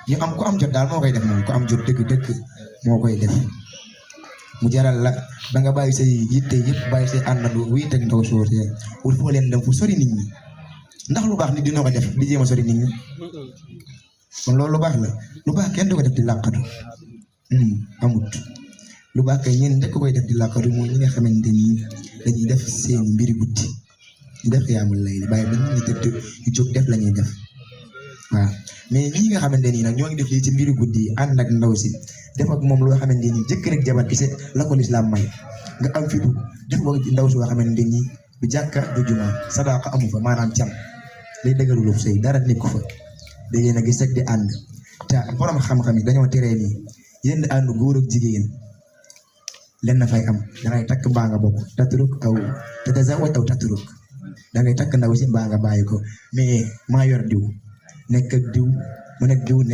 ñu am ko am jot daal moo koy def moom ko am jot dëgg-dëgg moo koy def mu jaral la da nga bàyyi say yitte yëpp bàyyi say àndandoo wuy teg ndaw soosee wul foo leen dem fu sori nit ñi ndax lu baax nit dina ko def di jéem a sori nit ñi kon loolu lu baax la lu baax kenn du ko def di làqatu amut lu baax kay ñeen njëkk koy def di làqatu mooy ñi nga xamante ni dañuy def seeni mbiri guddi ñu def xiyaamul layli bàyyi ba nit ñi tëdd ñu jóg def la ñuy def waaw mais ñii nga xamante nii nag ñoo ngi def lii ci mbiri guddi yi ànd ak ndaw si def ak moom loo xamante ni jëkk rek jabar kese la ko lislaam may nga am fitu def ko ndaw si loo xamante ni du jàkka du juma sadaqa amu fa maanaam cam lay dëgërulu sëy dara nekku fa da ngeen a gis rek di ànd te borom xam-xam yi dañoo teree nii yenn ànd góor ak jigéen len na fay am dangay takk mbaa nga bokk taturuk aw tatazawaj aw taturuk dangay takk ndaw si mbaa nga bàyyi ko mais maa yor diw nekk ak diw mu nekk diw